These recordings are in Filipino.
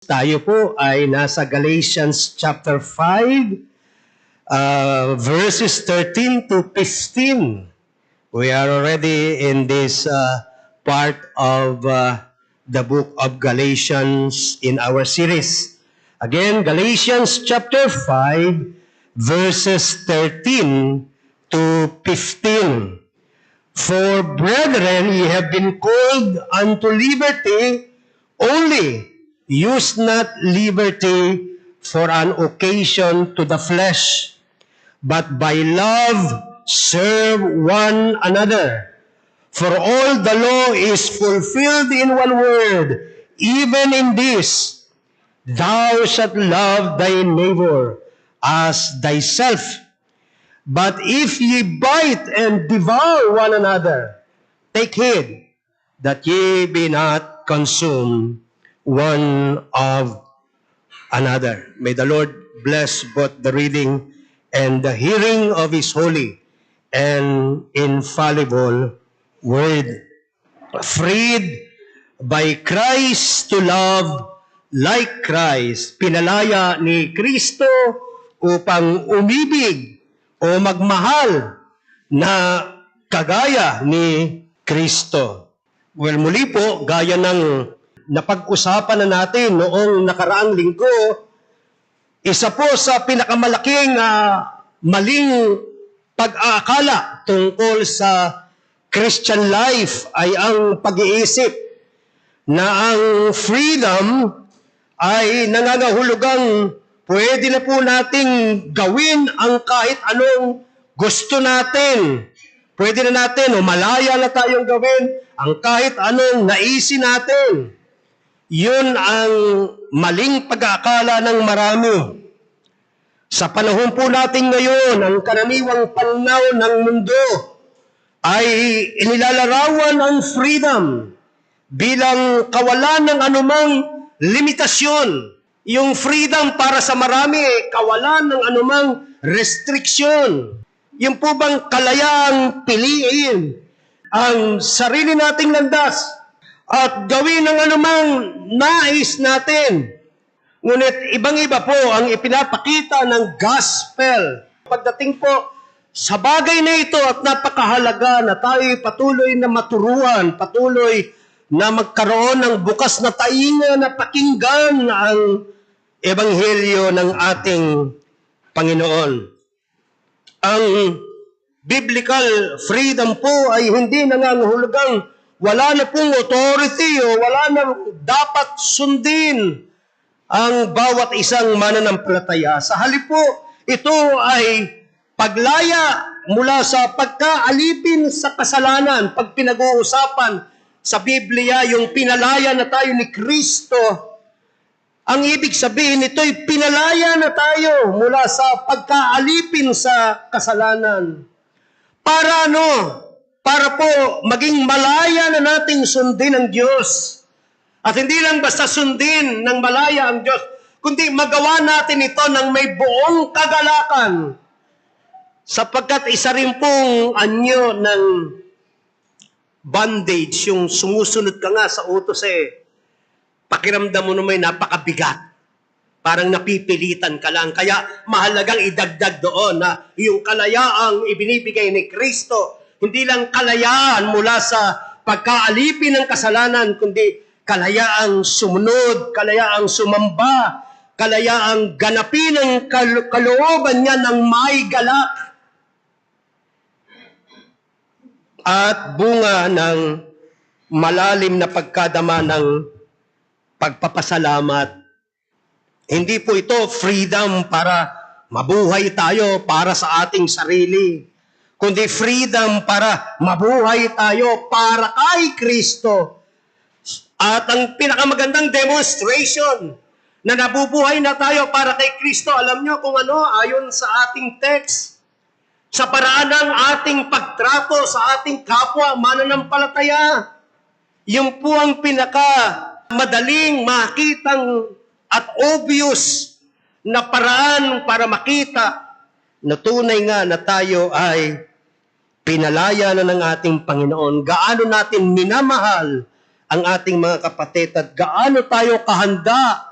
Tayo po ay nasa Galatians chapter 5, verses 13 to 15. We are already in this part of the book of Galatians in our series. Again, Galatians chapter 5, verses 13 to 15. For brethren, ye have been called unto liberty only. Use not liberty for an occasion to the flesh, but by love serve one another. For all the law is fulfilled in one word, even in this, thou shalt love thy neighbor as thyself. But if ye bite and devour one another, take heed that ye be not consumed one of another. May the Lord bless both the reading and the hearing of His holy and infallible word. Freed by Christ to love like Christ, pinalaya ni Kristo upang umibig o magmahal na kagaya ni Kristo. Well, muli po, gaya ng napag-usapan na natin noong nakaraang linggo, isa po sa pinakamalaking maling pag-aakala tungkol sa Christian life ay ang pag-iisip na ang freedom ay nangangahulugang pwede na po nating gawin ang kahit anong gusto natin. Pwede na natin, malaya na tayong gawin ang kahit anong naisin natin. Yun ang maling pag-aakala ng marami. Sa panahon po natin ngayon, ang karaniwang pananaw ng mundo ay inilalarawan ang freedom bilang kawalan ng anumang limitasyon. Yung freedom para sa marami, kawalan ng anumang restriksyon. Yung po bang kalayaang piliin ang sarili nating landas at gawin ang anumang nais natin. Ngunit ibang-iba po ang ipinapakita ng gospel. Pagdating po sa bagay na ito at napakahalaga na tayo patuloy na maturuan, patuloy na magkaroon ng bukas na tainga na pakinggan ang ebanghelyo ng ating Panginoon. Ang biblical freedom po ay hindi nangangahulugang wala na pong authority o wala na dapat sundin ang bawat isang mananampalataya. Sa halip po, ito ay paglaya mula sa pagkaalipin sa kasalanan. Pag pinag-uusapan sa Biblia, yung pinalaya na tayo ni Kristo, ang ibig sabihin nito'y pinalaya na tayo mula sa pagkaalipin sa kasalanan. Para ano? Para po maging malaya na nating sundin ang Diyos. At hindi lang basta sundin ng malaya ang Diyos, kundi magawa natin ito ng may buong kagalakan. Sapagkat isa rin pong anyo ng bondage, yung sumusunod ka nga sa utos pakiramdam mo naman napakabigat. Parang napipilitan ka lang. Kaya mahalagang idagdag doon na yung kalayaang ibinibigay ni Kristo, hindi lang kalayaan mula sa pagkaalipin ng kasalanan, kundi kalayaang sumunod, kalayaang sumamba, kalayaang ganapin ang kalooban niya ng may galak. At bunga ng malalim na pagkadama ng pagpapasalamat. Hindi po ito freedom para mabuhay tayo para sa ating sarili, kundi freedom para mabuhay tayo para kay Kristo. At ang pinakamagandang demonstration na nabubuhay na tayo para kay Kristo, alam nyo kung ano, ayon sa ating text, sa paraan ng ating pagtrato sa ating kapwa mananampalataya. Yung po ang madaling makitang at obvious na paraan para makita na tunay nga na tayo ay pinalaya na ng ating Panginoon. Gaano natin minamahal ang ating mga kapatid at gaano tayo kahanda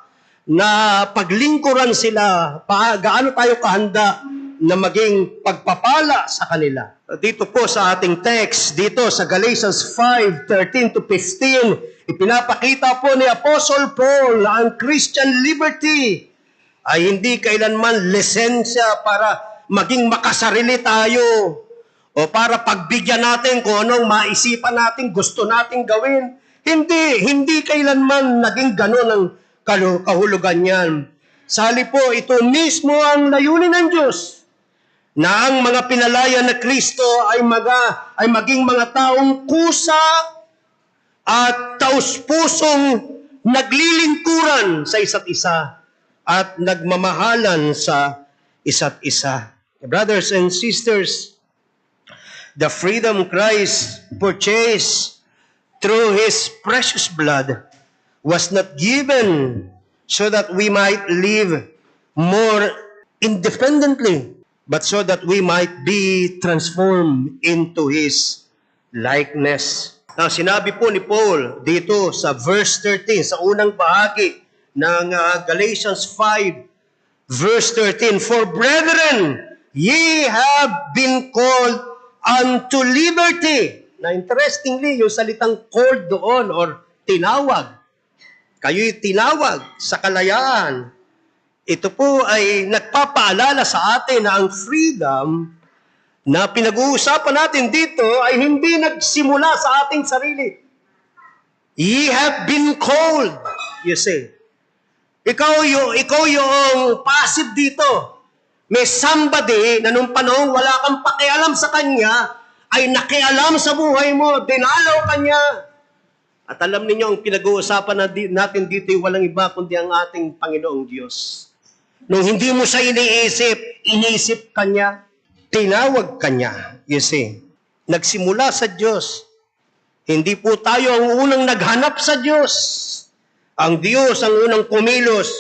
na paglingkuran sila, gaano tayo kahanda na maging pagpapala sa kanila. Dito po sa ating text, dito sa Galatians 5:13 to 15, ipinapakita po ni Apostle Paul na ang Christian liberty ay hindi kailanman lisensya para maging makasarili tayo o para pagbigyan natin kung anong maisipan natin, gusto nating gawin. Hindi kailanman naging ganun ang kahulugan yan. Sali po, ito mismo ang layunin ng Diyos na ang mga pinalaya na Kristo ay maging mga taong kusa at taus-pusong naglilingkuran sa isa't isa at nagmamahalan sa isa't isa. Brothers and sisters, the freedom Christ purchased through His precious blood was not given so that we might live more independently, but so that we might be transformed into His likeness. Now, sinabi po ni Paul dito sa verse 13, sa unang bahagi ng Galatians 5, verse 13, "For brethren, ye have been called unto liberty." Na interestingly, yung salitang called doon or tinawag, kayo'y tinawag sa kalayaan. Ito po ay nagpapaalala sa atin na ang freedom na pinag-uusapan natin dito ay hindi nagsimula sa ating sarili. Ye have been called, you say. Ikaw yung passive dito. May somebody na nung panahon wala kang pakialam sa kanya, ay nakialam sa buhay mo, dinalaw kanya. At alam ninyo, ang pinag-uusapan natin dito ay walang iba kundi ang ating Panginoong Diyos. Nung hindi mo siya inisip kanya, tinawag kanya. You see, nagsimula sa Diyos. Hindi po tayo ang unang naghanap sa Diyos. Ang Diyos ang unang kumilos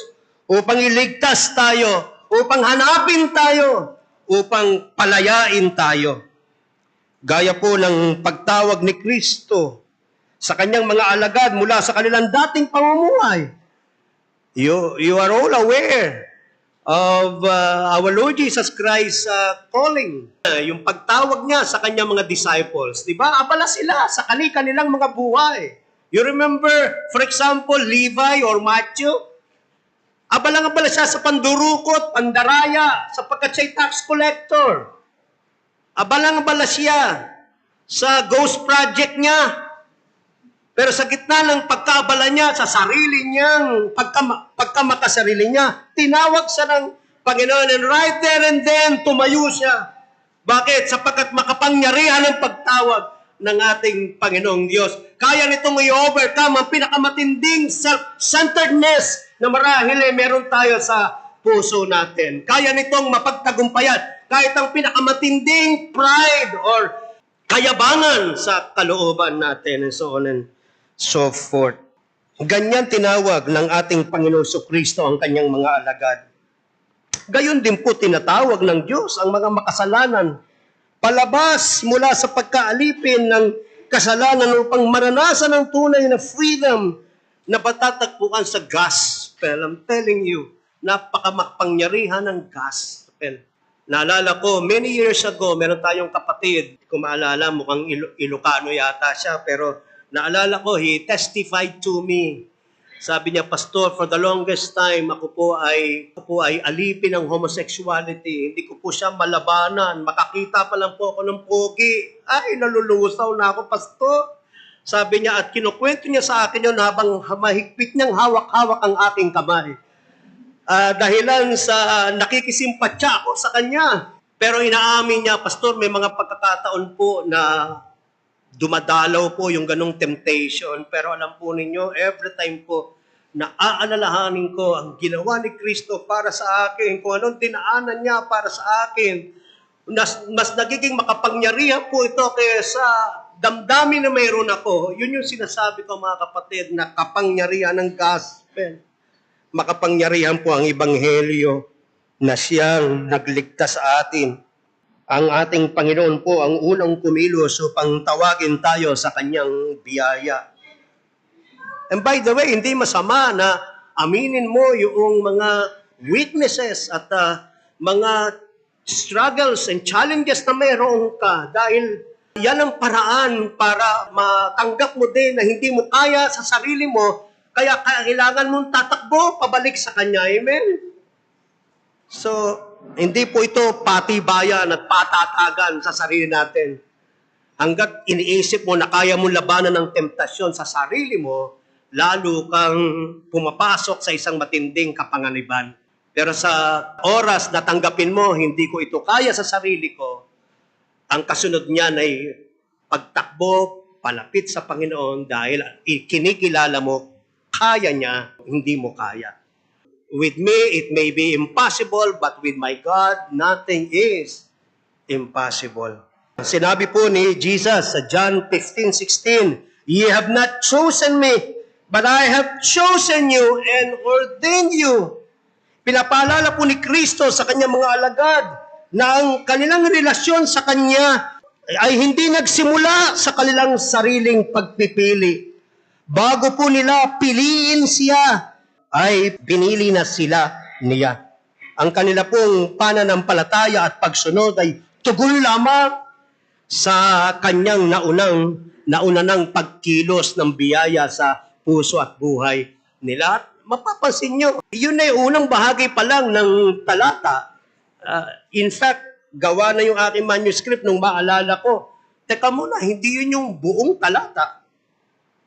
upang iligtas tayo, upang hanapin tayo, upang palayain tayo. Gaya po ng pagtawag ni Kristo sa kanyang mga alagad mula sa kanilang dating pamumuhay. You are all aware of our Lord Jesus Christ's calling. Yung pagtawag niya sa kanyang mga disciples, di ba? Abala sila sa kanilang mga buhay. You remember, for example, Levi or Matthew? Abala siya sa pandurukot, pandaraya, sapagkat siya'y tax collector. Abala siya sa ghost project niya. Pero sa gitna ng pagkaabala niya sa sarili niyang, pagkamakasarili niya, tinawag siya ng Panginoon, and right there and then, tumayo siya. Bakit? Sapagkat makapangyarihan ang pagtawag ng ating Panginoong Diyos. Kaya nitong i-overcome ang pinakamatinding self-centeredness na marahil meron tayo sa puso natin. Kaya nitong mapagtagumpayan kahit ang pinakamatinding pride or kayabangan sa kalooban natin, and so on and so forth. Ganyan tinawag ng ating Panginoon Kristo ang kanyang mga alagad. Gayon din po tinatawag ng Diyos ang mga makasalanan palabas mula sa pagkaalipin ng kasalanan upang maranasan ang tunay na freedom na patatagpuan sa gospel. I'm telling you, napakamapangyarihan ng gospel. Naalala ko, many years ago, meron tayong kapatid, kung maalala, mukhang Ilocano yata siya, pero naalala ko, he testified to me. Sabi niya, Pastor, for the longest time, ako po ay alipin ng homosexuality. Hindi ko po siya malabanan. Makakita pa lang po ako ng pogi. Ay, nalulusaw na ako, Pastor. Sabi niya, at kinukwento niya sa akin yun habang mahigpit niyang hawak-hawak ang aking kamay. Dahilan sa nakikisimpatya ako sa kanya. Pero inaamin niya, Pastor, may mga pagkakataon po na dumadalaw po yung ganong temptation. Pero alam po ninyo, every time po, naaalalahanin ko ang ginawa ni Kristo para sa akin, kung anong dinaanan niya para sa akin. Mas nagiging makapangyarihan po ito kaysa damdamin na mayroon ako. Yun yung sinasabi ko, mga kapatid, na kapangyarihan ng gospel. Makapangyarihan po ang ebanghelyo na siyang nagligtas sa atin. Ang ating Panginoon po ang unang kumilos upang tawagin tayo sa kanyang biyaya. And by the way, hindi masama na aminin mo yung mga weaknesses at mga struggles and challenges na mayroon ka dahil yan ang paraan para matanggap mo din na hindi mo kaya sa sarili mo, kaya kailangan mong tatakbo pabalik sa Kanya. Amen? So, hindi po ito patibayan at patatagan sa sarili natin. Hanggat iniisip mo na kaya mo labanan ng temptasyon sa sarili mo, lalo kang pumapasok sa isang matinding kapanganiban. Pero sa oras na tanggapin mo, hindi ko ito kaya sa sarili ko, ang kasunod niyan ay pagtakbo, palapit sa Panginoon dahil kinikilala mo, kaya niya, hindi mo kaya. With me, it may be impossible, but with my God, nothing is impossible. Sinabi po ni Jesus sa John 15:16, "Ye have not chosen me, but I have chosen you and ordained you." Pinapaalala po ni Kristo sa kanyang mga alagad na ang kanilang relasyon sa Kanya ay hindi nagsimula sa kanilang sariling pagpipili. Bago po nila piliin siya, ay pinili na sila niya. Ang kanila pong pananampalataya at pagsunod ay tugon lamang sa kanyang nauna ng pagkilos ng biyaya sa puso at buhay nila. At mapapansin nyo, yun ay unang bahagi pa lang ng talata. In fact, gawa na yung aking manuscript nung maalala ko. Teka muna, hindi yun yung buong talata.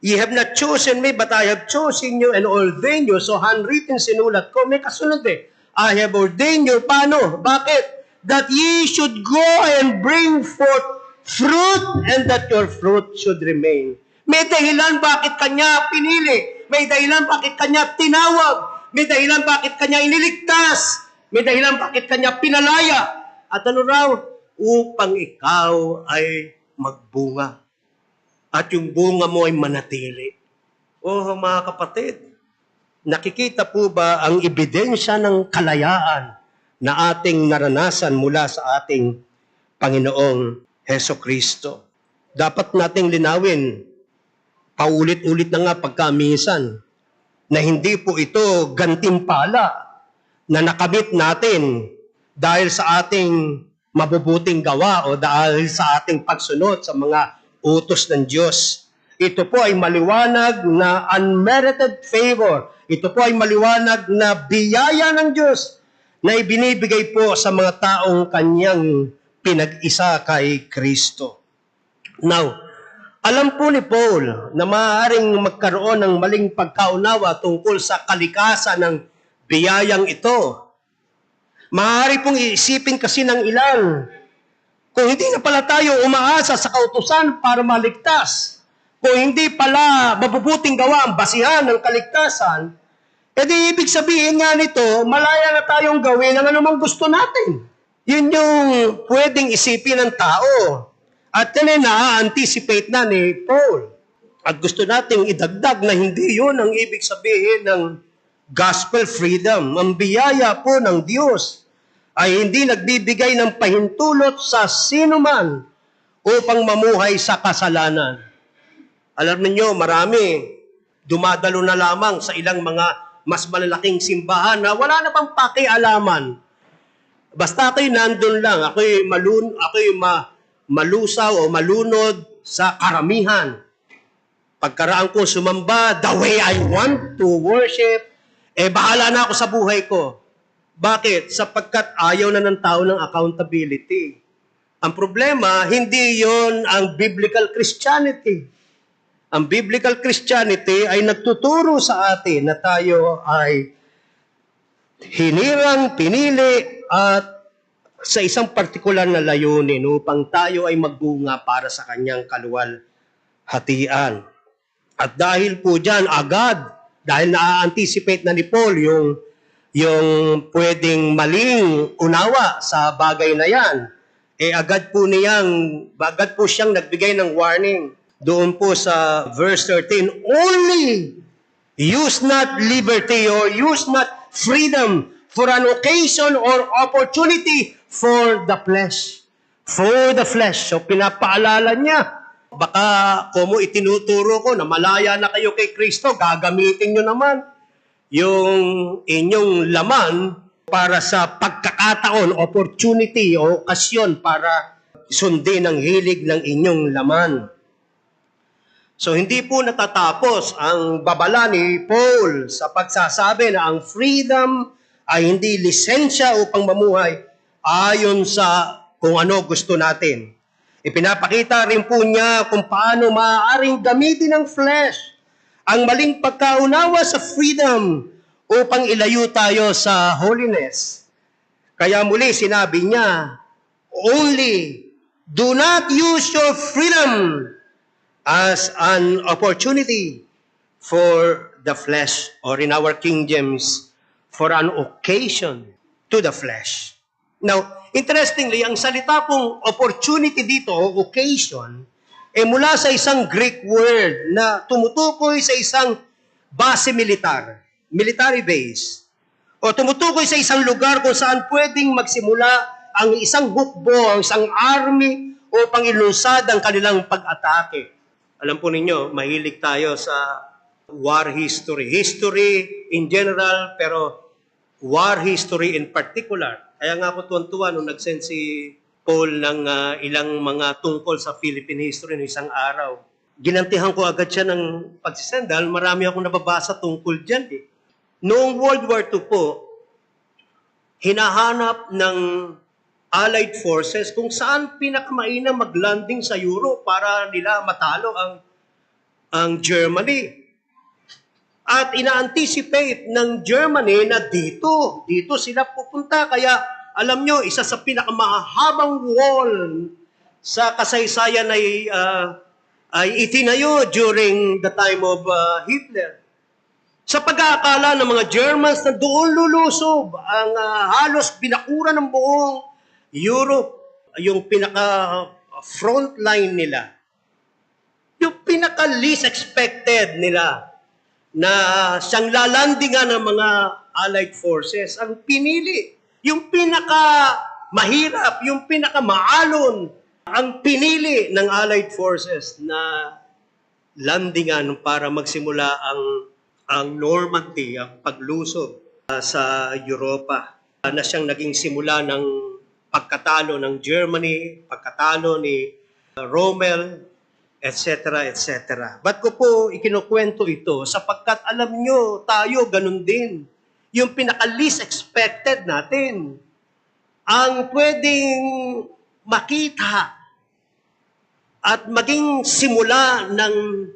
"Ye have not chosen me, but I have chosen you and ordained you." So handwritten, sinulat ko. May kasunod eh. I have ordained you. Paano? Bakit? "That ye should go and bring forth fruit, and that your fruit should remain." May dahilan bakit Kanya pinili. May dahilan bakit Kanya tinawag. May dahilan bakit Kanya iniligtas. May dahilan bakit Kanya pinalaya. At ano raw? Upang ikaw ay magbunga. At yung bunga mo ay manatili. Oh, mga kapatid, nakikita po ba ang ebidensya ng kalayaan na ating naranasan mula sa ating Panginoong Hesukristo? Dapat nating linawin, paulit-ulit na nga pagkamisan, na hindi po ito gantimpala na nakamit natin dahil sa ating mabubuting gawa o dahil sa ating pagsunod sa mga utos ng Diyos. Ito po ay maliwanag na unmerited favor. Ito po ay maliwanag na biyaya ng Diyos na ibinibigay po sa mga taong Kanyang pinag-isa kay Kristo. Now, alam po ni Paul na maaaring magkaroon ng maling pagkaunawa tungkol sa kalikasan ng biyayang ito. Maaari pong iisipin kasi ng ilan, kung hindi na pala tayo umaasa sa kautusan para maligtas, kung hindi pala mabubuting gawa ang basihan ng kaligtasan, edi ibig sabihin nga nito, malaya na tayong gawin ang anumang gusto natin. Yun yung pwedeng isipin ng tao. At yan ay na-anticipate na ni Paul. At gusto nating idagdag na hindi yun ang ibig sabihin ng gospel freedom. Ang biyaya po ng Diyos ay hindi nagbibigay ng pahintulot sa sinuman upang mamuhay sa kasalanan. Alam niyo, marami dumadalo na lamang sa ilang mga mas malalaking simbahan na wala na pang pakialaman. Basta ako'y nandun lang, ako'y malusaw o malunod sa karamihan. Pagkaraan ko sumamba, the way I want to worship, bahala na ako sa buhay ko. Bakit? Sapagkat ayaw na ng tao ng accountability. Ang problema, hindi yon ang biblical Christianity. Ang biblical Christianity ay nagtuturo sa atin na tayo ay hinirang, pinili, at sa isang partikular na layunin upang tayo ay magbunga para sa Kanyang kaluwalhatian. At dahil po dyan, agad, dahil na-anticipate na ni Paul yung pwedeng maling unawa sa bagay na yan, agad po siyang nagbigay ng warning. Doon po sa verse 13, "Only use not liberty or use not freedom for an occasion or opportunity for the flesh." For the flesh. So pinapaalala niya, baka kung itinuturo ko na malaya na kayo kay Kristo, gagamitin nyo naman yung inyong laman para sa pagkakataon, opportunity o okasyon para sundin ang hilig ng inyong laman. So hindi po natatapos ang babala ni Paul sa pagsasabi na ang freedom ay hindi lisensya upang mamuhay ayon sa kung ano gusto natin. Ipinapakita rin po niya kung paano maaaring gamitin ng flesh ang maling pagkaunawa sa freedom upang ilayo tayo sa holiness. Kaya muli sinabi niya, only do not use your freedom as an opportunity for the flesh, or in our King James, for an occasion to the flesh. Now, interestingly, ang salita pong opportunity dito, o occasion, mula sa isang Greek word na tumutukoy sa isang base militar, military base, o tumutukoy sa isang lugar kung saan pwedeng magsimula ang isang hukbo, ang isang army, upang ilunsad ang kanilang pag-atake. Alam po ninyo, mahilig tayo sa war history. History in general, pero war history in particular. Kaya nga ako tuwan-tuwa nung nag-send si Paul ng ilang mga tungkol sa Philippine history ng isang araw. Ginantihan ko agad siya ng pagsisend dahil marami akong nababasa tungkol dyan. Noong World War II po, hinahanap ng Allied forces kung saan pinakamainam mag-landing sa Europe para nila matalo ang Germany. At ina-anticipate ng Germany na dito sila pupunta. Kaya alam nyo, isa sa pinakamahabang wall sa kasaysayan ay itinayo during the time of Hitler. Sa pag-aakala ng mga Germans na doon lulusob ang halos binakura ng buong Europe, yung pinaka-front line nila, yung pinaka-least expected nila na siyang lalandingan ng mga Allied forces, ang pinili, yung pinaka-mahirap, yung pinaka-maalon, ang pinili ng Allied forces na landingan para magsimula ang Normandy, ang paglusob sa Europa, na siyang naging simula ng pagkatalo ng Germany, pagkatalo ni Rommel, etc., etc. Ba't ko po ikinukwento ito? Sapagkat alam nyo, tayo ganun din. Yung pinaka-least expected natin, ang pwedeng makita at maging simula ng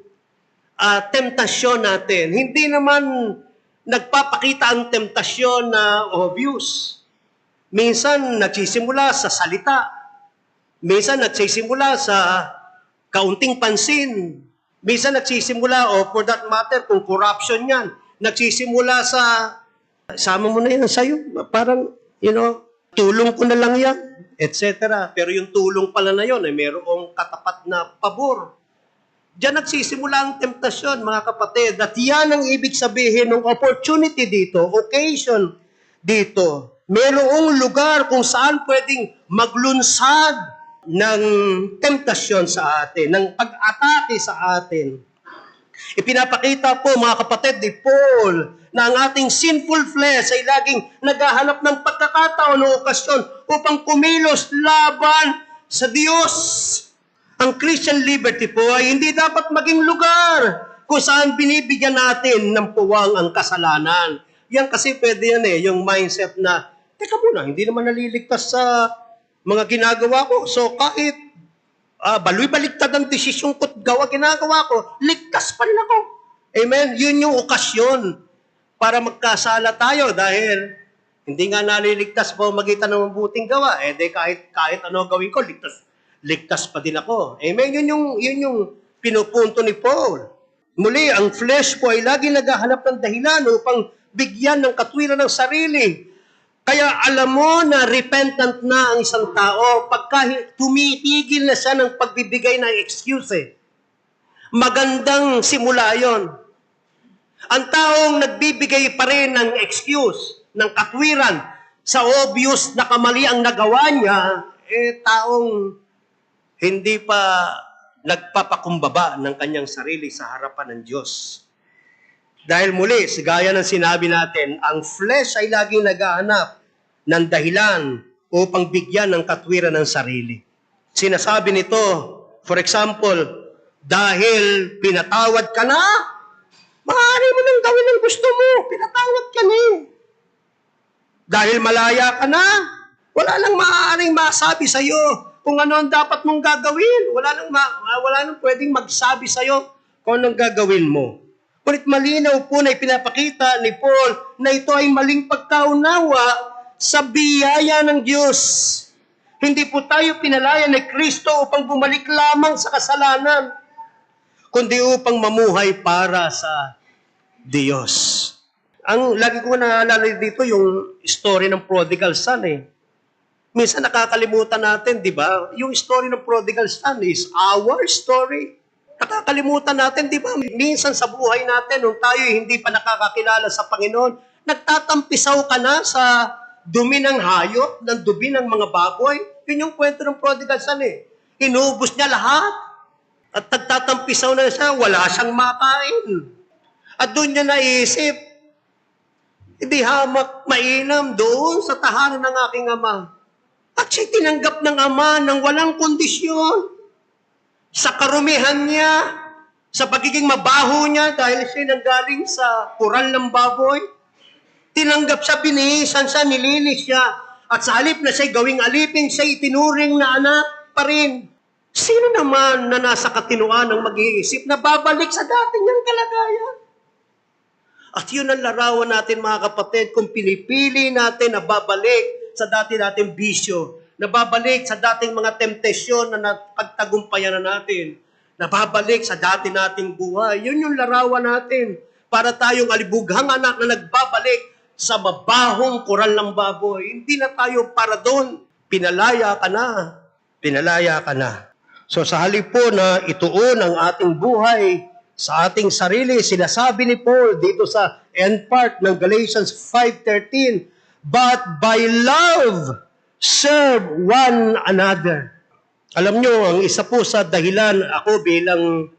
temptasyon natin. Hindi naman nagpapakita ang temptasyon na obvious. Minsan nagsisimula sa salita. Minsan nagsisimula sa kaunting pansin. Minsan nagsisimula, o for that matter, kung corruption yan, nagsisimula sa, sama mo na yan sa'yo. Parang, tulong ko na lang yan, etc. Pero yung tulong pala na yun, ay mayroong katapat na pabor. Diyan nagsisimula ang temptasyon, mga kapatid. At yan ang ibig sabihin ng opportunity dito, occasion dito. Mayroong lugar kung saan pwedeng maglunsad ng temptasyon sa atin, ng pag-atake sa atin. Ipinapakita po, mga kapatid, ni Paul na ang ating sinful flesh ay laging naghahanap ng pagkakataon o okasyon upang kumilos laban sa Diyos. Ang Christian liberty po ay hindi dapat maging lugar kung saan binibigyan natin ng puwang ang kasalanan. Yan kasi pwede yan yung mindset na, teka muna, hindi naman naliligtas sa mga ginagawa ko. So kahit baloy-baligtad ang desisyon ko't ginagawa ko, ligtas pa rin ako. Amen? Yun yung okasyon para magkasala tayo dahil hindi nga naliligtas po magitan ng mabuting gawa. Kahit ano gawin ko, ligtas pa din ako. Amen? Yun yung pinupunto ni Paul. Muli, ang flesh po ay lagi naghahanap ng dahilan upang bigyan ng katwiran ng sarili. Kaya alam mo na repentant na ang isang tao pagka tumitigil na siya ng pagbibigay ng excuse. Magandang simula yon. Ang taong nagbibigay pa rin ng excuse, ng katwiran, sa obvious na kamali ang nagawa niya, taong hindi pa nagpapakumbaba ng kanyang sarili sa harapan ng Diyos. Dahil muli, gaya ng sinabi natin, ang flesh ay laging naghahanap ng dahilan upang bigyan ng katwiran ng sarili. Sinasabi nito, for example, dahil pinatawad ka na, maaari mo nang gawin ang gusto mo. Pinatawad ka na. Dahil malaya ka na, wala nang maaaring masabi sa iyo kung ano ang dapat mong gagawin. Wala nang pwedeng magsabi sa iyo kung anong gagawin mo. Ngunit malinaw po na ipinapakita ni Paul na ito ay maling pagkaunawa sa biyaya ng Diyos. Hindi po tayo pinalaya ni Kristo upang bumalik lamang sa kasalanan, kundi upang mamuhay para sa Diyos. Ang lagi ko naalala dito yung story ng prodigal son eh. Minsan nakakalimutan natin, di ba? Yung story ng prodigal son is our story. Nakakalimutan natin, di ba? Minsan sa buhay natin, nung tayo hindi pa nakakakilala sa Panginoon, nagtatampisaw ka na sa dumi ng hayop, ng dumi ng mga baboy. Yun yung kwento ng prodigal son eh. Inubos niya lahat. At nagtatampisaw na siya, wala siyang makain. At doon niya naisip, hindi hamak mainam doon sa tahanan ng aking ama. At siya tinanggap ng ama ng walang kondisyon. Sa karumihan niya, sa pagiging mabaho niya dahil siya nanggaling sa kural ng baboy, tinanggap siya, binihisan siya, nilinis siya, at sa halip na siya gawing alipin, siya itinuring na anak pa rin. Sino naman na nasa katinuan ng mag-iisip na babalik sa dati niyang kalagayan? At yun ang larawan natin mga kapatid, kung pinipili natin na babalik sa dati nating bisyo, nababalik sa dating mga temptasyon na pagtagumpayan na natin, nababalik sa dati nating buhay. Yun yung larawan natin para tayong alibughang anak na nagbabalik sa mabahong kural ng baboy. Hindi na tayo para doon. Pinalaya ka na. Pinalaya ka na. So sa halip po na ituon ang ating buhay sa ating sarili, sinasabi ni Paul dito sa end part ng Galatians 5:13, but by love, serve one another. Alam nyo, ang isa po sa dahilan ako bilang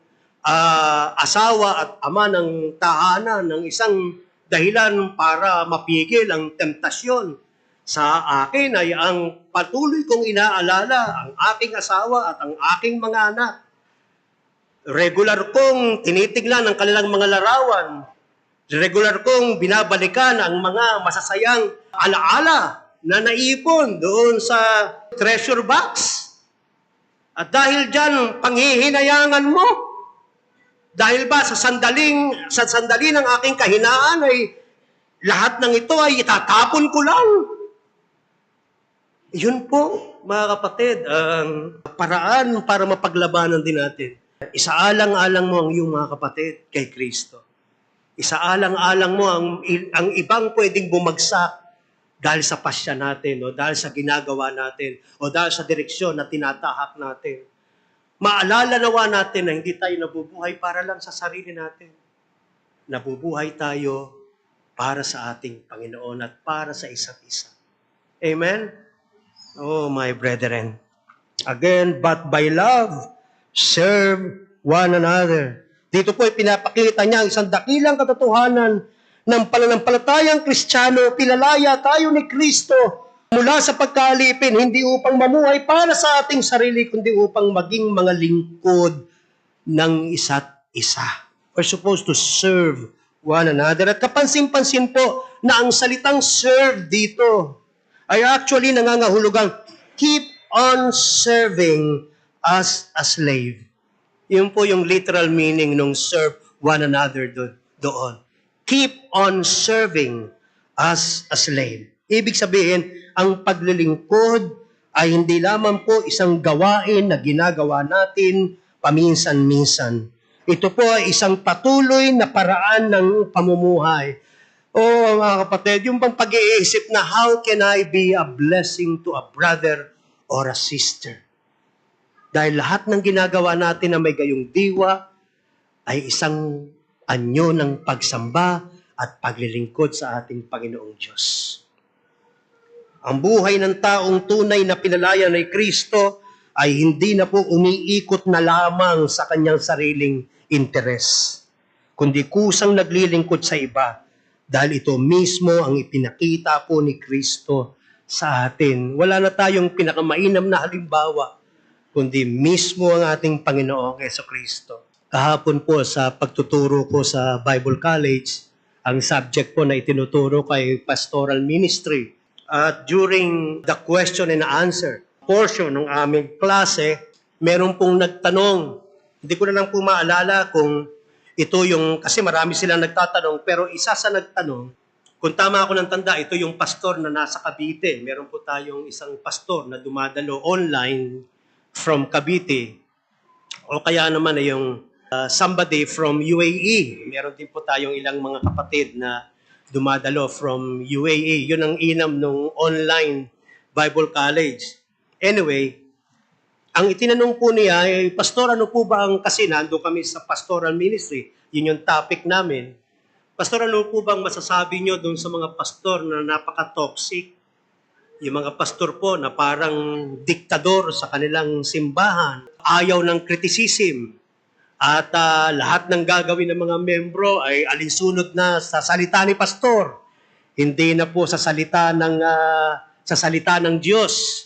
asawa at ama ng tahanan, ng isang dahilan para mapigil ang temptasyon sa akin ay ang patuloy kong inaalala ang aking asawa at ang aking mga anak. Regular kong tinitignan ang kanilang mga larawan. Regular kong binabalikan ang mga masasayang alaala na naipon doon sa treasure box. At dahil dyan, panghihinayangan mo. Dahil ba sa sandali ng aking kahinaan ay lahat ng ito ay itatapon ko lang. Yun po, mga kapatid, ang paraan para mapaglabanan din natin. Isaalang-alang mo ang iyong mga kapatid kay Kristo. Isaalang-alang mo ang ibang pwedeng bumagsak dahil sa pasya natin, o dahil sa ginagawa natin, o dahil sa direksyon na tinatahak natin. Maalala nawa natin na hindi tayo nabubuhay para lang sa sarili natin. Nabubuhay tayo para sa ating Panginoon at para sa isa't isa. Amen? Oh, my brethren. Again, but by love, serve one another. Dito po ay pinapakita niya ang isang dakilang katotohanan ng pananampalatayang Kristiyano. Pinalaya tayo ni Kristo mula sa pagkalipin, hindi upang mamuhay para sa ating sarili, kundi upang maging mga lingkod ng isa't isa. We're supposed to serve one another. At kapansin-pansin po na ang salitang serve dito ay actually nangangahulugang keep on serving as a slave. Yun po yung literal meaning ng serve one another doon. Keep on serving as a slave. Ibig sabihin, ang paglilingkod ay hindi lamang po isang gawain na ginagawa natin paminsan-minsan. Ito po ay isang patuloy na paraan ng pamumuhay. Oh, mga kapatid, yung bang pag-iisip na how can I be a blessing to a brother or a sister? Dahil lahat ng ginagawa natin na may gayong diwa ay isang anyo ng pagsamba at paglilingkod sa ating Panginoong Diyos. Ang buhay ng taong tunay na pinalaya ni Kristo ay hindi na po umiikot na lamang sa kanyang sariling interes, kundi kusang naglilingkod sa iba dahil ito mismo ang ipinakita po ni Kristo sa atin. Wala na tayong pinakamainam na halimbawa, kundi mismo ang ating Panginoong Jesucristo. Kahapon po sa pagtuturo ko sa Bible College, ang subject po na itinuturo kay pastoral ministry. At during the question and answer portion ng aming klase, meron pong nagtanong. Hindi ko na lang po maalala kung ito yung, kasi marami silang nagtatanong, pero isa sa nagtanong, kung tama ako ng tanda, ito yung pastor na nasa Cavite. Meron po tayong isang pastor na dumadalo online from Cavite. O kaya naman ay yung somebody from UAE. Meron din po tayong ilang mga kapatid na dumadalo from UAE. Yun ang inam nung online Bible College. Anyway, ang itinanong po niya ay, Pastor, ano po ba ang, kasi nando kami sa pastoral ministry, yun yung topic namin. Pastor, ano po bang masasabi nyo doon sa mga pastor na napaka-toxic? Yung mga pastor po na parang diktador sa kanilang simbahan, ayaw ng criticism, at lahat ng gagawin ng mga membro ay alinsunod na sa salita ni pastor. Hindi na po sa salita ng Diyos.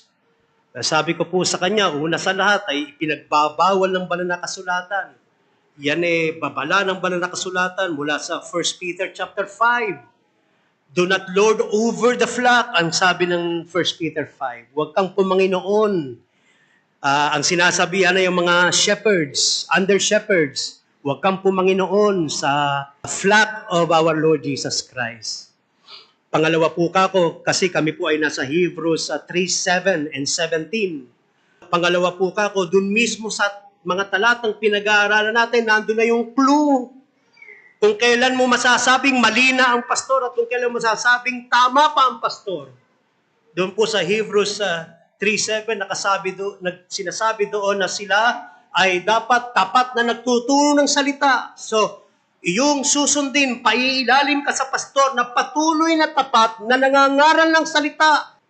Sabi ko po sa kanya, una sa lahat ay ipinagbabawal ng banal na kasulatan. Yan babala ng banal na kasulatan mula sa 1 Peter chapter 5. Do not lord over the flock, ang sabi ng 1 Peter 5. Huwag kang pumanginoon. Ang sinasabihan na yung mga shepherds, under shepherds, huwag kang pumanginoon sa flock of our Lord Jesus Christ. Pangalawa po kako, kasi kami po ay nasa Hebrews 3:7 and 17. Pangalawa po kako, dun mismo sa mga talatang pinag-aaralan natin, nandun na yung clue. Kung kailan mo masasabing mali na ang pastor at kung kailan mo masasabing tama pa ang pastor. Doon po sa Hebrews 3:7, sinasabi doon na sila ay dapat tapat na nagtuturo ng salita. So, yung susundin, pailalim ka sa pastor na patuloy na tapat na nangangaral ng salita.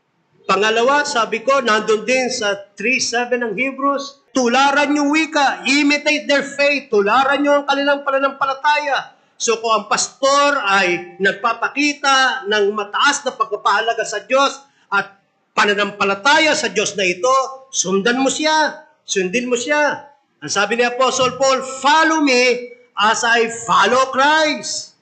Pangalawa, sabi ko, nandun din sa 3:7 ng Hebrews, tularan yung wika, imitate their faith, tularan nyo ang kanilang pananampalataya. So kung ang pastor ay nagpapakita ng mataas na pagpapahalaga sa Diyos at pananampalataya sa Diyos na ito, sundan mo siya, sundin mo siya. Ang sabi ni Apostle Paul, follow me as I follow Christ.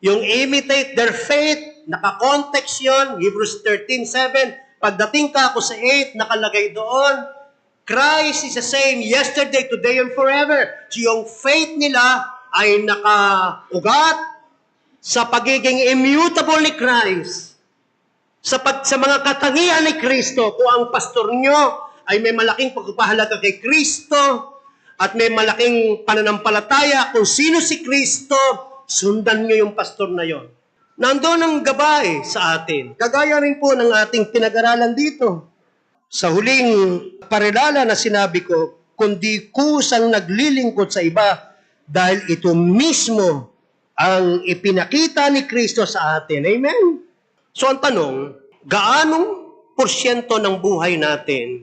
Yung imitate their faith, naka-context yun, Hebrews 13:7. Pagdating ka ako sa 8, nakalagay doon, Christ is the same yesterday, today, and forever. So yung faith nila ay nakaugat sa pagiging immutable ni Christ. Sa mga katangian ni Kristo, kung ang pastor nyo ay may malaking pagpapahalaga kay Kristo, at may malaking pananampalataya kung sino si Kristo, sundan nyo yung pastor na yon. Nandoon ang gabay sa atin. Kagaya rin po ng ating pinag-aralan dito. Sa huling parilala na sinabi ko, kundi kusang naglilingkod sa iba dahil ito mismo ang ipinakita ni Kristo sa atin. Amen? So ang tanong, gaanong porsyento ng buhay natin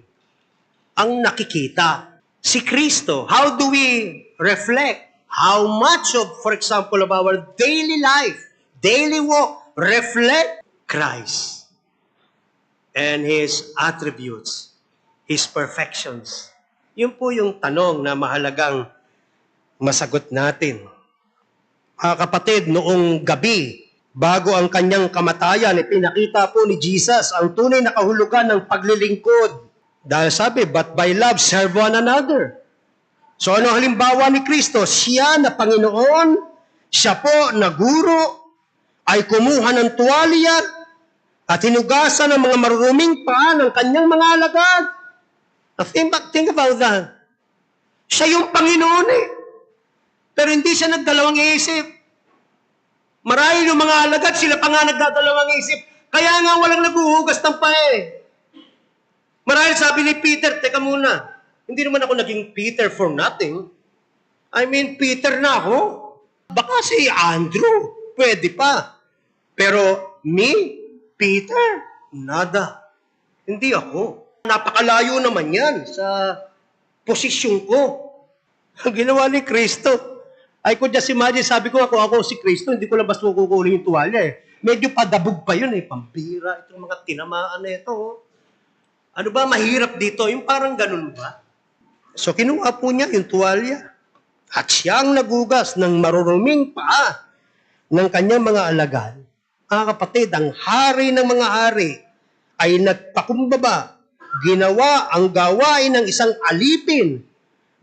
ang nakikita? Si Kristo, how do we reflect? How much of, for example, of our daily life, daily walk, reflect Christ and His attributes, His perfections? Yun po yung tanong na mahalagang masagot natin. Mga kapatid, noong gabi, bago ang kanyang kamatayan, ipinakita po ni Jesus ang tunay na kahulugan ng paglilingkod. Dahil sabi, but by love, serve one another. So ano halimbawa ni Kristo? Siya na Panginoon, siya po na guro, ay kumuha ng tuwalya at hinugasan ng mga maruruming paa ng kanyang mga alagad. Think about that. Siya yung Panginoon eh. Pero hindi siya nagdalawang isip. Marahil yung mga alagad, sila pa nga nagdadalawang isip. Kaya nga walang naguhugas ng paa eh. Marahil sabi ni Peter, teka muna, hindi naman ako naging Peter for nothing. I mean, Peter na ako. Baka si Andrew, pwede pa. Pero me, Peter, nada. Hindi ako. Napakalayo naman yan sa posisyon ko. Ang ginawa ni Kristo, I could just imagine, sabi ko ako si Kristo, hindi ko lang basta kukunin yung tuwalya eh. Medyo padabog pa yun eh, pambira, itong mga tinamaan na ito. Ano ba, mahirap dito? Yung parang ganun ba? So kinuha po niya yung tuwalya at siyang nagugas ng maruruming paa ng kanyang mga alagad. Mga kapatid, ang hari ng mga hari ay nagpakumbaba, ginawa ang gawain ng isang alipin,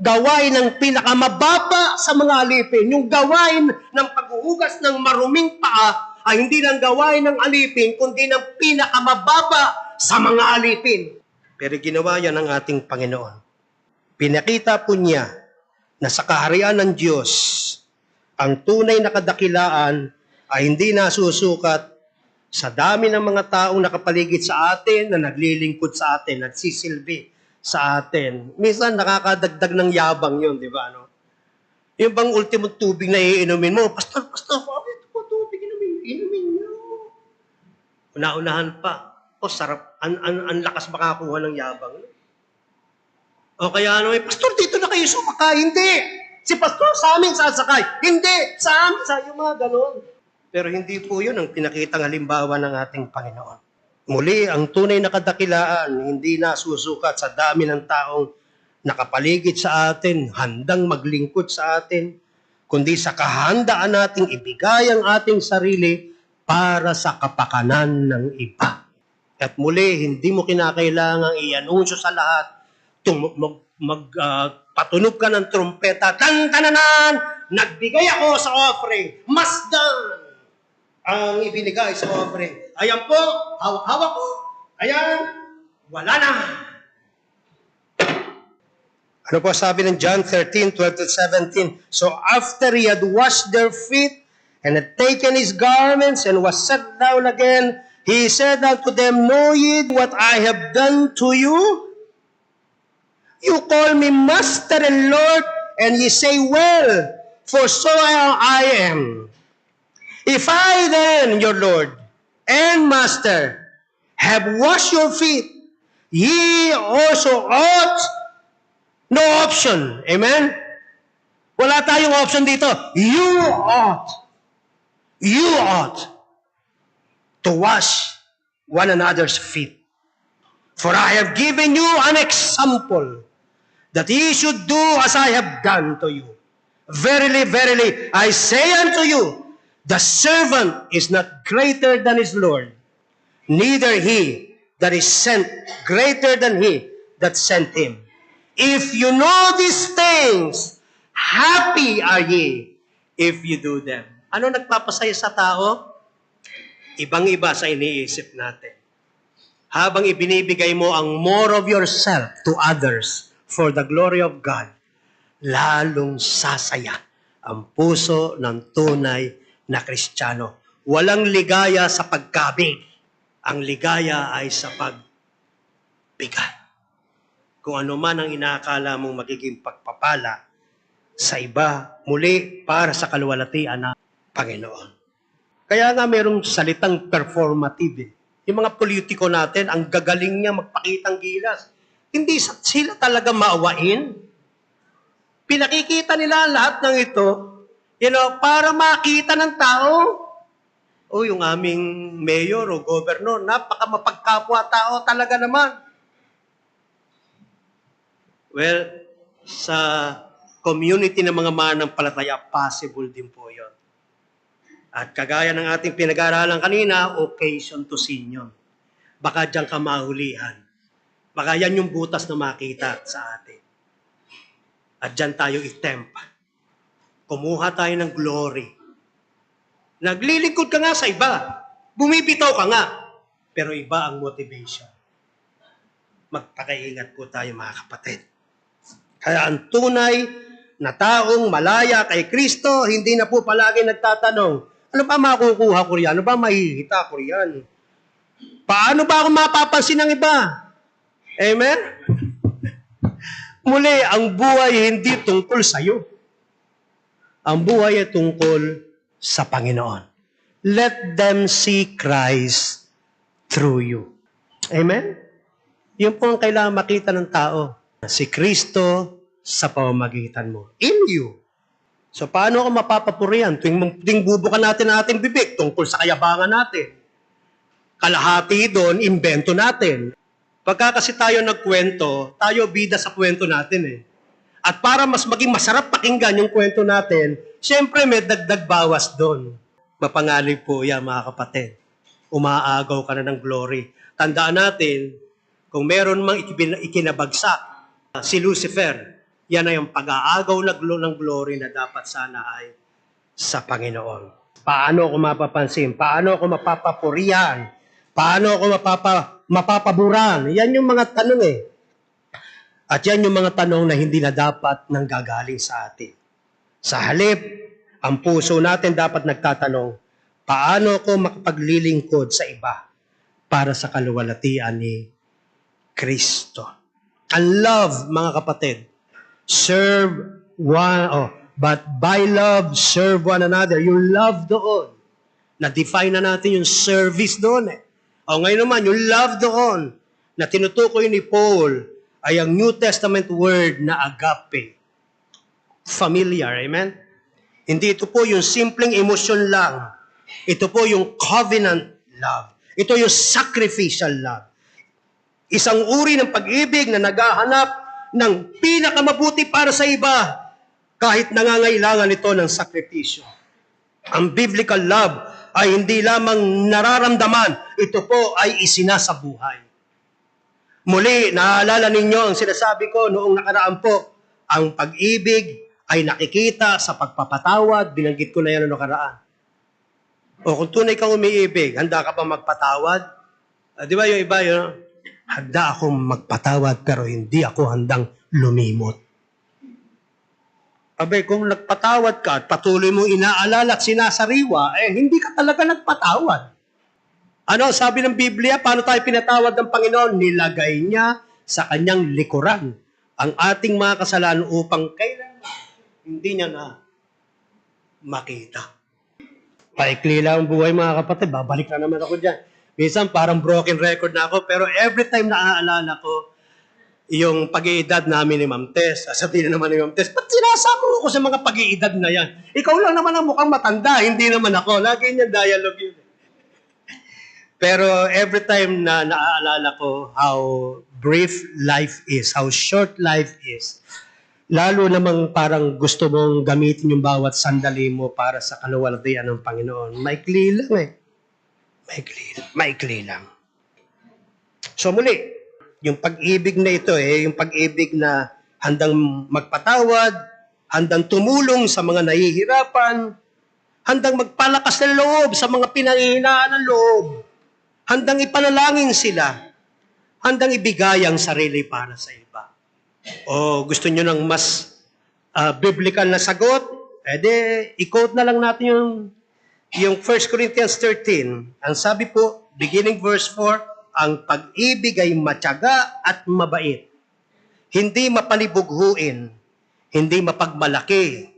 gawain ng pinakamababa sa mga alipin. Yung gawain ng paghuhugas ng maruming paa ay hindi lang gawain ng alipin, kundi ng pinakamababa sa mga alipin. Pero ginawa yan ng ating Panginoon. Pinakita po niya na sa kaharian ng Diyos, ang tunay na kadakilaan ay hindi nasusukat sa dami ng mga taong nakapaligid sa atin, na naglilingkod sa atin, nagsisilbi sa atin. Minsan nakakadagdag ng yabang yun, di ba? No? Yung bang ultimong tubig na iinumin mo, Pastor, ito po tubig, inumin nyo. Una-unahan pa. O sarap, ang lakas makakuha ng yabang. O kaya ano, Pastor, dito na kayo sumakay. Hindi! Si Pastor sa amin sasakay. Hindi! Sa amin, sa yung mga ganon. Pero hindi po yun ang pinakitang halimbawa ng ating Panginoon. Muli, ang tunay na kadakilaan, hindi nasusukat sa dami ng taong nakapaligid sa atin, handang maglingkod sa atin, kundi sa kahandaan nating ibigay ang ating sarili para sa kapakanan ng iba. At muli, hindi mo kinakailangang i-anunsyo sa lahat, patunog ka ng trumpeta, tan-tananan, nagbigay ako sa offering, masdan ang ibinigay sa offering. Ayan po, hawak-hawak ko, ayan, wala na. Ano po sabi ng John 13:12-17? So after he had washed their feet and had taken his garments and was set down again, he said unto them, Know ye what I have done to you? You call me Master and Lord, and ye say, Well, for so I am. If I then, your Lord and Master, have washed your feet, ye also ought. No option. Amen? Wala tayong option dito. You ought to wash one another's feet. For I have given you an example that ye should do as I have done to you. Verily, verily, I say unto you, the servant is not greater than his Lord, neither he that is sent greater than he that sent him. If you know these things, happy are ye if you do them. Ano nagpapasaya sa tao? Ibang-iba sa iniisip natin. Habang ibinibigay mo ang more of yourself to others for the glory of God, lalong sasaya ang puso ng tunay na Kristiyano. Walang ligaya sa pagkabig. Ang ligaya ay sa pagbigay. Kung ano man ang inaakala mong magiging pagpapala sa iba, muli para sa kaluwalhatian ng Panginoon. Kaya nga mayroong salitang performative. Yung mga politiko natin, ang gagaling niya magpakitang gilas. Hindi sila talaga maawain. Pinakikita nila lahat ng ito, para makita ng tao. O yung aming mayor o governor, napaka mapagkapwa-tao talaga naman. Well, sa community ng mga mananampalataya, possible din po yun. At kagaya ng ating pinag-aaralan kanina, occasion to sin yun. Baka diyan ka mahulihan. Baka yan yung butas na makita sa atin. At diyan tayo itempt. Kumuha tayo ng glory. Naglilingkod ka nga sa iba. Bumibitaw ka nga. Pero iba ang motivation. Magpakaingat po tayo mga kapatid. Kaya ang tunay na taong malaya kay Kristo, hindi na po palagi nagtatanong, ano ba makukuha ko riyan? Ano ba mahihita ko riyan? Paano ba ako mapapansin ng iba? Amen? Muli, ang buhay hindi tungkol sa iyo. Ang buhay ay tungkol sa Panginoon. Let them see Christ through you. Amen? Yun po ang kailangan makita ng tao. Si Kristo sa pamamagitan mo. In you. So paano ako mapapapurihan? Tuwing bubukan natin ang ating bibig tungkol sa kayabangan natin. Kalahati doon, imbento natin. Pagka kasi tayo nagkwento, tayo bida sa kwento natin eh. At para mas maging masarap pakinggan yung kwento natin, syempre may dagdag bawas doon. Mapanganib po yan mga kapatid. Umaagaw ka na ng glory. Tandaan natin, kung meron mang ikinabagsak, si Lucifer, yan ay ang pag-aagaw ng glory na dapat sana ay sa Panginoon. Paano ako mapapansin? Paano ako mapapapurihan? Paano ako mapapaburan? Yan yung mga tanong eh. At yan yung mga tanong na hindi na dapat nanggagaling sa atin. Sa halip, ang puso natin dapat nagtatanong, paano ako makapaglilingkod sa iba para sa kaluwalhatian ni Kristo? Ang love, mga kapatid, but by love, serve one another. Yung love doon, na-define na natin yung service doon eh. O ngayon naman, yung love doon, na tinutukoy ni Paul, ay ang New Testament word na agape. Familiar, amen? Hindi ito po yung simpleng emosyon lang. Ito po yung covenant love. Ito yung sacrificial love. Isang uri ng pag-ibig na naghahanap ng pinakamabuti para sa iba, kahit nangangailangan ito ng sakripisyo. Ang biblical love ay hindi lamang nararamdaman, ito po ay isinasabuhay. Muli, naaalala ninyo ang sinasabi ko noong nakaraan po, ang pag-ibig ay nakikita sa pagpapatawad, binanggit ko na yan noong nakaraan. O kung tunay kang umiibig, handa ka ba magpatawad? Di ba yung iba yun? Handa akong magpatawad pero hindi ako handang lumimot. Abay, kung nagpatawad ka at patuloy mong inaalala at sinasariwa, hindi ka talaga nagpatawad. Ano sabi ng Biblia? Paano tayo pinatawad ng Panginoon? Nilagay niya sa kanyang likuran ang ating mga kasalanan upang kailan hindi niya na makita. Paikli lang ang buhay mga kapatid. Babalik na naman ako dyan. Minsan parang broken record na ako, pero every time naaalala ko yung pag-iedad namin ni Ma'am Tess, sasabihin na naman ni Ma'am Tess, ba't sinasama mo ko sa mga pag-iedad na yan? Ikaw lang naman ang mukhang matanda, hindi naman ako. Lagi niya dialogue yun. Pero every time na naaalala ko how brief life is, how short life is, lalo namang parang gusto mong gamitin yung bawat sandali mo para sa kaluwalhatian ng Panginoon. Maikli lang eh. Maikli lang. So muli, yung pag-ibig na ito yung pag-ibig na handang magpatawad, handang tumulong sa mga nahihirapan, handang magpalakas ng loob sa mga pinanghihinaan ng loob, handang ipanalangin sila, handang ibigay ang sarili para sa iba. O gusto nyo ng mas biblical na sagot? I-quote na lang natin yung 1 Corinthians 13. Ang sabi po, beginning verse 4, ang pag-ibig ay matyaga at mabait. Hindi mapalibughuin, hindi mapagmalaki,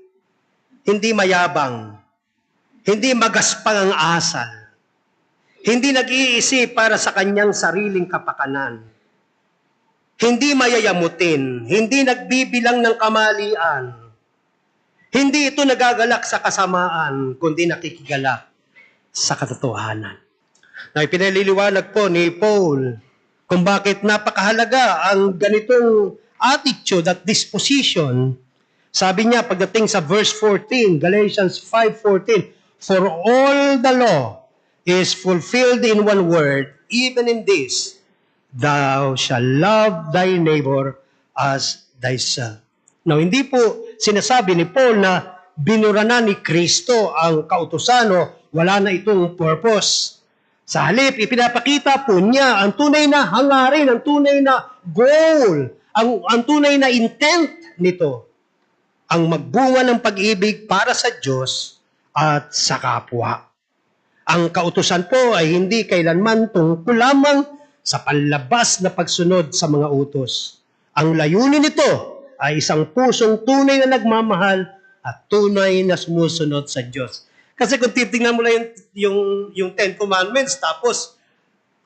hindi mayabang, hindi magaspang ang asal, hindi nag-iisip para sa kanyang sariling kapakanan, hindi mayayamutin, hindi nagbibilang ng kamalian, hindi ito nagagalak sa kasamaan, kundi nakikigalak sa katotohanan. Na ipinaliliwanag po ni Paul kung bakit napakahalaga ang ganitong attitude at disposition. Sabi niya pagdating sa verse 14, Galatians 5:14, for all the law is fulfilled in one word, even in this, thou shalt love thy neighbor as thyself. Now, hindi po sinasabi ni Paul na binura na ni Kristo ang kautusan o wala na itong purpose. Sa halip, ipinapakita po niya ang tunay na hangarin, ang tunay na goal, ang tunay na intent nito, ang magbunga ng pag-ibig para sa Diyos at sa kapwa. Ang kautusan po ay hindi kailanman tungkol lamang sa panlabas na pagsunod sa mga utos. Ang layunin nito ay isang pusong tunay na nagmamahal at tunay na sumusunod sa Diyos. Kasi kung titingnan mo lang yung Ten Commandments, tapos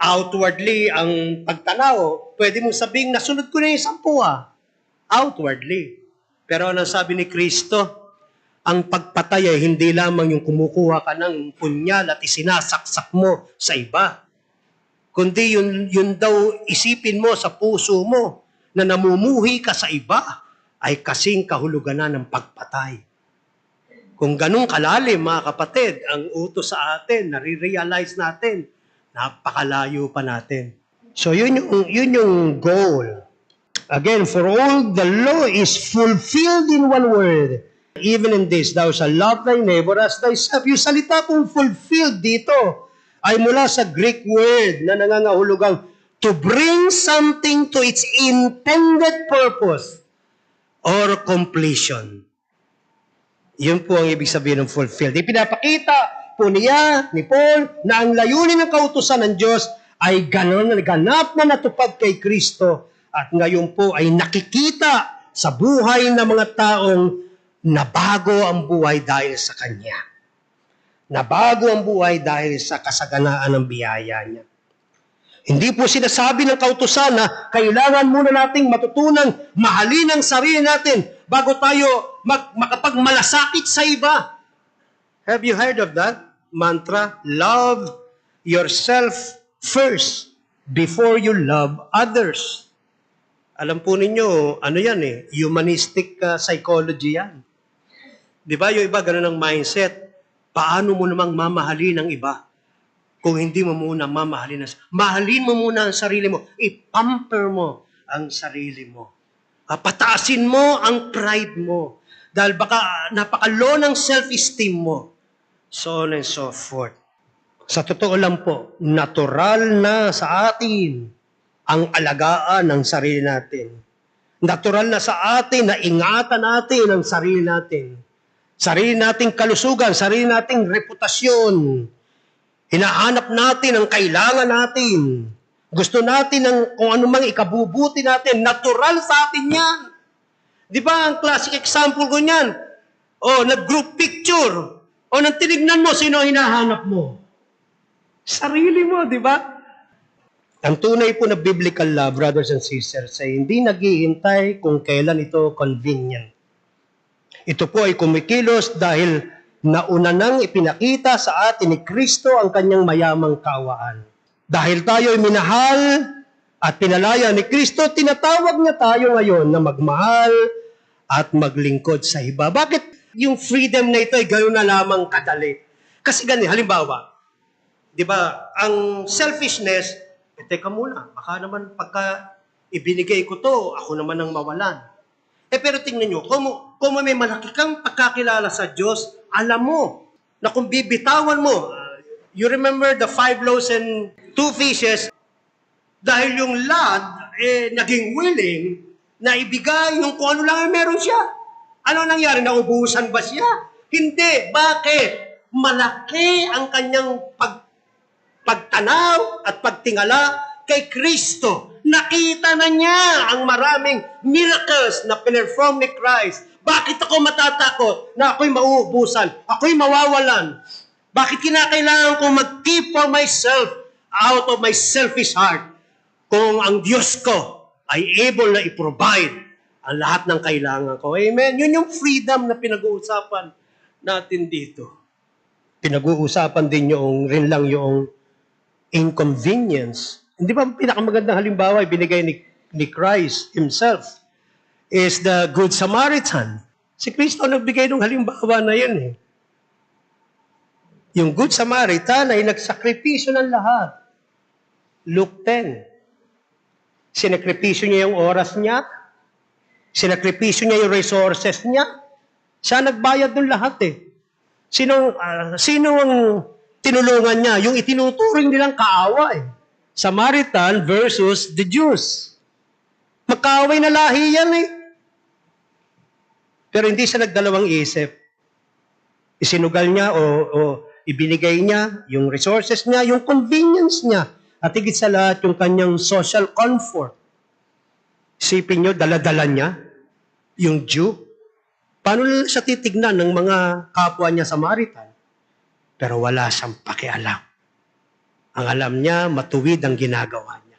outwardly ang pagtanaw, pwede mong sabing, nasunod ko na yung 10 outwardly. Pero ano sabi ni Kristo? ang pagpatay ay hindi lamang yung kumukuha ka ng punyal at isinasaksak mo sa iba. Kundi yun daw isipin mo sa puso mo na namumuhi ka sa iba ay kasing kahulugan na ng pagpatay. Kung ganun kalalim, mga kapatid, ang utos sa atin, nare-realize natin, napakalayo pa natin. So yun yung goal. Again, for all the law is fulfilled in one word. Even in this, thou shalt love thy neighbor as thyself. Yung salita kong fulfilled dito ay mula sa Greek word na nangangahulugang to bring something to its intended purpose or completion. Yun po ang ibig sabihin ng fulfilled. Ipinapakita po niya, ni Paul, na ang layunin ng kautusan ng Diyos ay ganap na natupad kay Kristo at ngayon po ay nakikita sa buhay ng mga taong nabago ang buhay dahil sa Kanya. Nabago ang buhay dahil sa kasaganaan ng biyaya niya. Hindi po sinasabi ng kautusan na kailangan muna nating matutunang mahalin ang sarili natin bago tayo makapagmalasakit sa iba. Have you heard of that mantra? Love yourself first before you love others. Alam po ninyo, ano yan humanistic psychology yan. Di ba yung iba ganun ang mindset? Paano mo namang mamahalin ang iba? Kung hindi mo muna mamahalin mahalin mo muna ang sarili mo. I-pamper mo ang sarili mo. Pataasin mo ang pride mo. Dahil baka napaka-low ng self-esteem mo. So on and so forth. Sa totoo lang po, natural na sa atin ang alagaan ng sarili natin. Natural na sa atin na ingatan natin ang sarili natin. Sarili nating kalusugan, sarili nating reputasyon. Hinahanap natin ang kailangan natin. Gusto natin ng kung anumang ikabubuti natin. Natural sa atin yan. Di ba ang classic example ko niyan? Nag-group picture. Nang tinignan mo, sino hinahanap mo? Sarili mo, di ba? Ang tunay po na biblical love, brothers and sisters, ay hindi naghihintay kung kailan ito convenient. Ito po ay kumikilos dahil nauna nang ipinakita sa atin ni Kristo ang kanyang mayamang kaawaan. Dahil tayo ay minahal at pinalaya ni Kristo, tinatawag niya tayo ngayon na magmahal at maglingkod sa iba. Bakit yung freedom na ito ay gano'n na lamang kadali? Kasi ganyan, halimbawa, di ba, ang selfishness, teka muna, baka naman pagka ibinigay ko to, ako naman ang mawalan. Pero tingnan nyo, kung may malaki kang pagkakilala sa Diyos, alam mo na kung bibitawan mo, you remember the 5 loaves and 2 fishes, dahil yung lad naging willing na ibigay yung kung ano lang meron siya. Ano nangyari? Naubusan ba siya? Hindi. Bakit? Malaki ang kanyang pagtanaw at pagtingala kay Kristo. Nakita na niya ang maraming miracles na pinerform ni Christ. Bakit ako matatakot na ako'y mauubusan? Ako'y mawawalan? Bakit kinakailangan kong mag-keep for myself out of my selfish heart kung ang Diyos ko ay able na i-provide ang lahat ng kailangan ko? Amen? Yun yung freedom na pinag-uusapan natin dito. Pinag-uusapan din rin lang yung inconvenience. Hindi ba pinakamagandang halimbawa ibinigay ni Christ himself is the Good Samaritan. Si Kristo nagbigay ng halimbawa na yun Yung Good Samaritan ay nagsakripisyo ng lahat. Luke 10. Sinakripisyo niya yung oras niya. Sinakripisyo niya yung resources niya. Siya nagbayad ng lahat Sino ang tinulungan niya? Yung itinuturing nilang kaawa Samaritan versus the Jews. Magkaaway na lahi yan Pero hindi siya nagdalawang isip. Isinugal niya o ibinigay niya yung resources niya, yung convenience niya. At higit sa lahat, yung kanyang social comfort. Isipin niyo, dala-dala niya, yung Jew. Paano siya titignan ng mga kapwa niya Samaritan? Pero wala siyang pakialam. Ang alam niya, matuwid ang ginagawa niya.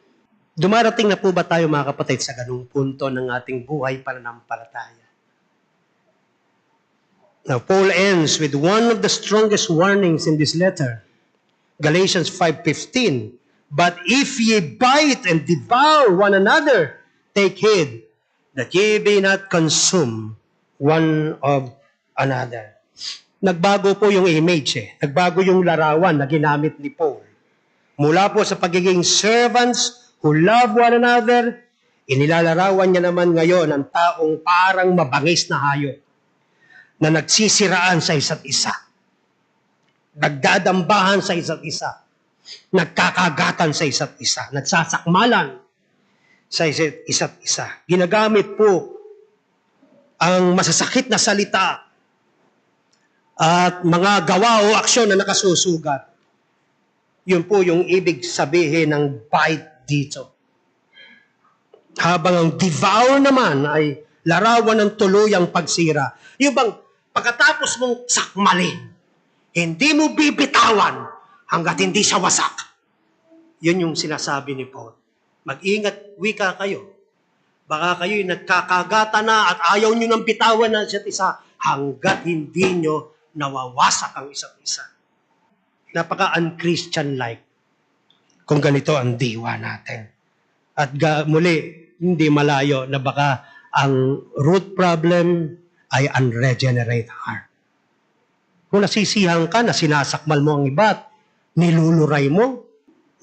Dumarating na po ba tayo mga kapatid sa ganung punto ng ating buhay pananampalataya? Now, Paul ends with one of the strongest warnings in this letter, Galatians 5:15. But if ye bite and devour one another, take heed that ye be not consumed one of another. Nagbago po yung image Nagbago yung larawan na ginamit ni Paul. Mula po sa pagiging servants who love one another, inilalarawan niya naman ngayon ang taong parang mabangis na hayop na nagsisiraan sa isa't isa, nagdadambahan sa isa't isa, nagkakagatan sa isa't isa, nagsasakmalan sa isa't isa. Ginagamit po ang masasakit na salita at mga gawa o aksyon na nakasusugat. Yun po yung ibig sabihin ng bite dito. Habang ang devour naman ay larawan ng tuluyang pagsira. Yung bang pagkatapos mong sakmalin, hindi mo bibitawan hanggat hindi siya wasak. Yun yung sinasabi ni Paul. Mag-ingat, wika kayo. Baka kayo'y nagkakagata na at ayaw nyo ng bitawan na isa't isa hanggat hindi nyo nawawasak ang isa't isa. Napaka-unchristian-like kung ganito ang diwa natin. At muli, hindi malayo na baka ang root problem ay unregenerate heart. Kung nasisihan ka na sinasakmal mo ang iba at niluluray mo,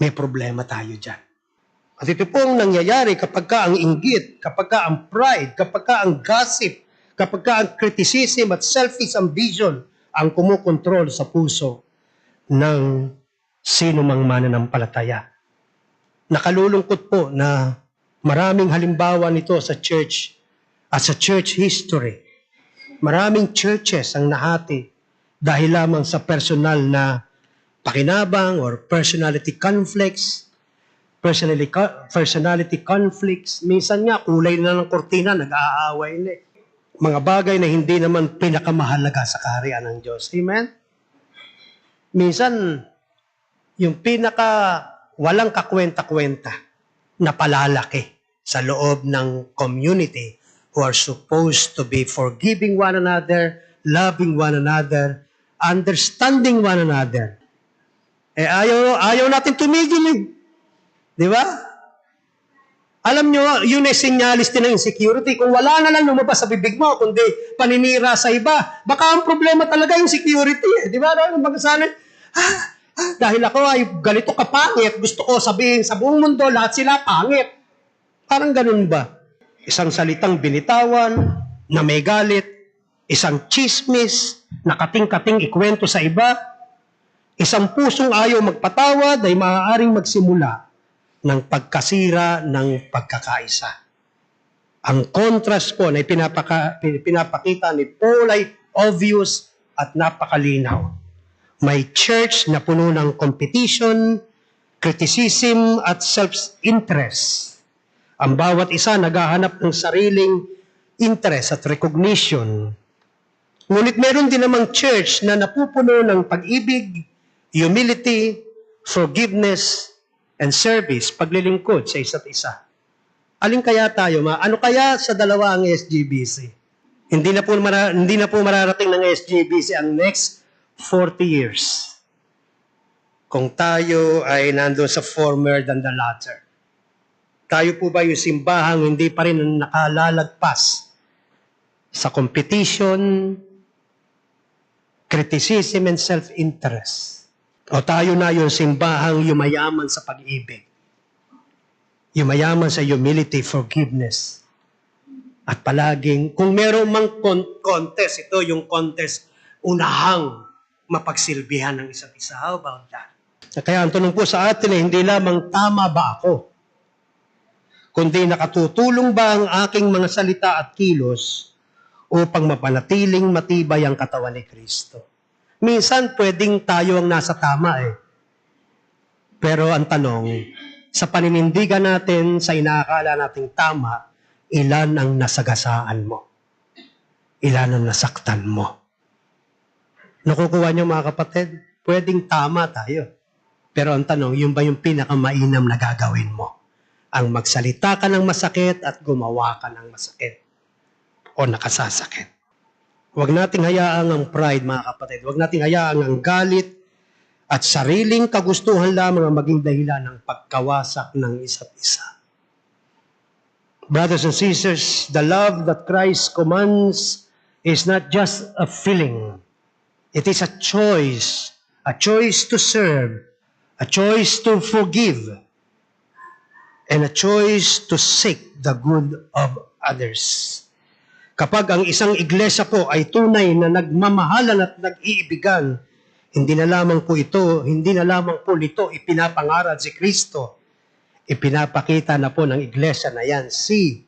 may problema tayo dyan. At ito pong nangyayari kapag ka ang inggit, kapag ka ang pride, kapag ka ang gossip, kapag ka ang criticism at selfish ambition ang kumukontrol sa puso ng sino mang mananampalataya. Nakalulungkot po na maraming halimbawa nito sa church at sa church history. Maraming churches ang nahati dahil lamang sa personal na pakinabang or personality conflicts. Minsan nga, kulay na ng kortina, nag-aaway na. Mga bagay na hindi naman pinakamahalaga sa kaharian ng Diyos. Amen? Minsan, yung walang kakwenta-kwenta na palalaki sa loob ng community who are supposed to be forgiving one another, loving one another, understanding one another. Ayaw natin tumigil Di ba? Alam nyo, yun ay sinyalis din ng insecurity. Kung wala na lang lumabas sa bibig mo, kundi paninira sa iba, baka ang problema talaga yung security. Di ba? Magkasalan, dahil ako ay ganito kapangit, gusto ko sabihin sa buong mundo, lahat sila pangit. Parang ganun ba? Isang salitang binitawan, na may galit, isang chismis, na kating-kating ikwento sa iba, isang pusong ayaw magpatawad ay maaaring magsimula ng pagkasira ng pagkakaisa. Ang contrast po na pinapakita ni Paul ay obvious at napakalinaw. May church na puno ng competition, criticism at self-interest. Ang bawat isa naghahanap ng sariling interest at recognition. Ngunit meron din namang church na napupuno ng pag-ibig, humility, forgiveness, and service, paglilingkod sa isa't isa. Alin kaya tayo? Ano kaya sa dalawa ang SGBC? Hindi na po mararating ng SGBC ang next 40 years. Kung tayo ay nandun sa former than the latter. Tayo po ba yung simbahang hindi pa rin nakalalagpas sa competition, criticism, and self-interest? O tayo na yung simbahang yumayaman sa pag-ibig, yumayaman sa humility, forgiveness, at palaging, kung meron mang contest, ito yung contest, unahang mapagsilbihan ng isa't isa. How about that? Kaya ang tanong po sa atin ay hindi lamang tama ba ako, kundi nakatutulong ba ang aking mga salita at kilos upang mapanatiling matibay ang katawan ni Kristo. Minsan, pwedeng tayo ang nasa tama Pero ang tanong, sa paninindigan natin, sa inaakala nating tama, ilan ang nasagasaan mo? Ilan ang nasaktan mo? Nakukuha niyo mga kapatid? Pwedeng tama tayo. Pero ang tanong, yun ba yung pinakamainam na gagawin mo? Ang magsalita ka ng masakit at gumawa ka ng masakit o nakasasakit. Huwag nating hayaang ang pride, mga kapatid. Huwag nating hayaang ang galit at sariling kagustuhan lamang ang maging dahilan ng pagkawasak ng isa't isa. Brothers and sisters, the love that Christ commands is not just a feeling. It is a choice to serve, a choice to forgive, and a choice to seek the good of others. Kapag ang isang iglesia po ay tunay na nagmamahalan at nag-iibigan, hindi na lamang po nito ipinapangaral si Kristo. Ipinapakita na po ng iglesia na yan si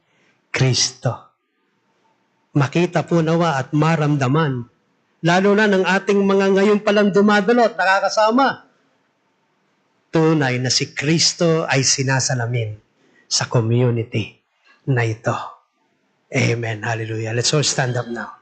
Kristo. Makita po nawa at maramdaman, lalo na ng ating mga ngayon palang dumadalo at nakakasama, tunay na si Kristo ay sinasalamin sa community na ito. Amen. Hallelujah. Let's all stand up now.